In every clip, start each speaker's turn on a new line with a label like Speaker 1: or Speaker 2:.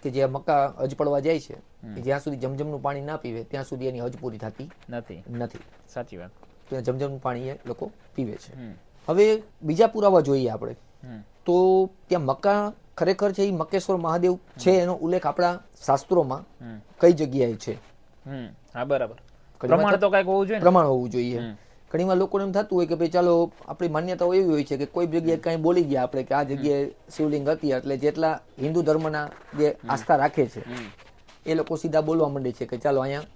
Speaker 1: કે જે મક્કા હજ પડવા જાય છે એ જ્યાં સુધી જમજમનું પાણી ના પીવે ત્યાં સુધી એની હજ પૂરી થતી નથી.
Speaker 2: સાચી વાત.
Speaker 1: તો જમજમનું પાણી એ લોકો પીવે છે. હવે બીજા પુરાવા જોઈએ આપણે તો ત્યાં મક્કા ખરેખર છે એ મક્કેશ્વર મહાદેવ છે એનો ઉલ્લેખ આપણા શાસ્ત્રોમાં કઈ જગ્યાએ છે.
Speaker 2: હા બરાબર. પ્રમાણ તો કઈક હોવું જોઈએ.
Speaker 1: પ્રમાણ હોવું જોઈએ. ઘણીવાર લોકોને એમ થતું હોય કે ભાઈ ચાલો આપણી માન્યતાઓ એવી હોય છે કે કોઈ જગ્યાએ કઈ બોલી ગયા આપણે કે આ જગ્યાએ શિવલિંગ હતી એટલે જેટલા હિન્દુ ધર્મના જે આસ્થા રાખે છે એ લોકો સીધા બોલવા માંડે છે કે ચાલો અહીંયા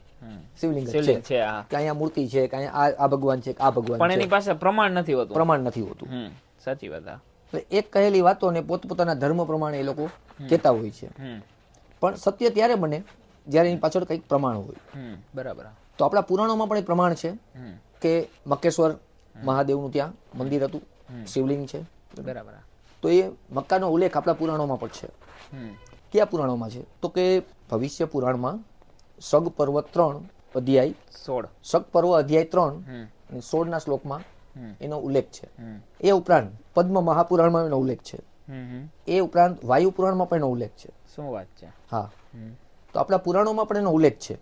Speaker 1: શિવલિંગ છે કે અહીંયા મૂર્તિ છે કે અહીંયા આ ભગવાન છે આ ભગવાન છે.
Speaker 2: પણ એની પાસે પ્રમાણ નથી હોતું. સાચી વાત.
Speaker 1: એક કહેલી વાતોને પોતપોતાના ધર્મ પ્રમાણે એ લોકો કહેતા હોય છે. પણ સત્ય ત્યારે બને જ્યારે એની પાછળ કંઈક પ્રમાણ હોય.
Speaker 2: બરાબર.
Speaker 1: તો આપણા પુરાણોમાં પણ એક પ્રમાણ છે કે મક્કેશ્વર મહાદેવનું ત્યાં મંદિર હતું, શિવલિંગ છે.
Speaker 2: બરાબર.
Speaker 1: તો એ મક્કાનો ઉલ્લેખ આપણા પુરાણોમાં પણ છે. કયા પુરાણોમાં છે તો કે ભવિષ્ય પુરાણમાં સગ પર્વ 3 અધ્યાય 16 સગ પર્વ અધ્યાય 3 અને 16ના શ્લોકમાં એનો ઉલ્લેખ છે. એ ઉપરાંત પદ્મ મહાપુરાણમાં એનો ઉલ્લેખ છે. એ ઉપરાંત વાયુ પુરાણમાં પણ એનો ઉલ્લેખ છે.
Speaker 2: શું વાત છે. હા.
Speaker 1: તો આપણા પુરાણોમાં પણ એનો ઉલ્લેખ છે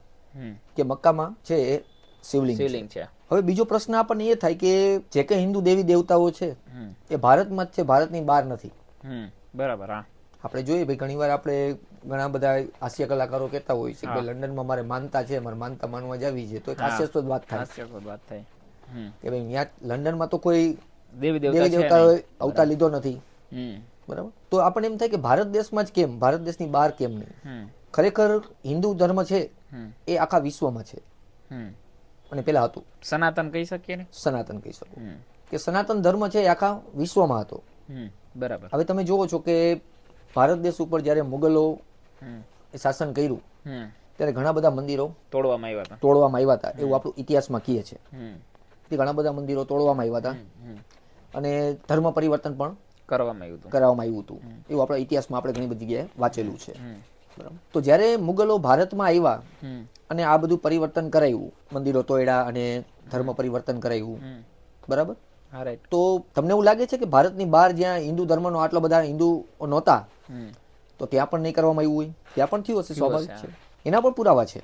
Speaker 1: કે મક્કામાં છે એ શિવલિંગ છે. હવે બીજો પ્રશ્ન આપણને એ થાય કે જે કંઈ હિન્દુ દેવી દેવતાઓ છે એ ભારતમાં જ છે, ભારતની બહાર નથી.
Speaker 2: બરાબર.
Speaker 1: આપણે જોઈએ ભાઈ ઘણીવાર આપણે ઘણા બધા હાસ્ય કલાકારો કહેતા હોય છે કે લંડનમાં મારે માનતા છે, મારે માનતા માનવા જાવી છે, તો એક હાસ્યાસ્પદ વાત થાય કે ભાઈ ત્યાં લંડનમાં તો કોઈ દેવી દેવતાઓએ અવતાર લીધો નથી. બરાબર. તો આપણને એમ થાય કે ભારત દેશમાં જ કેમ, ભારત દેશની બહાર કેમ નહીં. ખરેખર હિન્દુ ધર્મ છે એ આખા વિશ્વમાં છે અને પેલા હતું
Speaker 2: સનાતન કહી શકીએ ને.
Speaker 1: સનાતન કહી શકો કે સનાતન ધર્મ છે એ આખા વિશ્વમાં હતો.
Speaker 2: બરાબર.
Speaker 1: હવે તમે જોવો છો કે ભારત દેશ ઉપર જ્યારે મુગલો શાસન કર્યું ત્યારે ઘણા બધા મંદિરો તોડવામાં આવ્યા હતા એવું આપણું ઇતિહાસમાં કહે છે. ઘણા બધા મંદિરો તોડવામાં આવ્યા હતા અને ધર્મ પરિવર્તન પણ કરવામાં આવ્યું હતું એવું આપણા ઇતિહાસમાં આપણે ઘણી બધી જગ્યાએ વાંચેલું છે. તો જ્યારે મુગલો ભારતમાં આવ્યા અને આ બધું પરિવર્તન કરાયું, મંદિરો તોડ્યા અને ધર્મ પરિવર્તન કરાયું, બરાબર. તો તમને એવું લાગે છે કે ભારતની બહાર જ્યાં હિન્દુ ધર્મનો આટલા બધા હિન્દુ નહોતા તો ત્યાં પણ નહીં કરવામાં આવ્યું હોય? ત્યાં પણ થયું હશે, સ્વાભાવિક છે. એના પણ પુરાવા છે.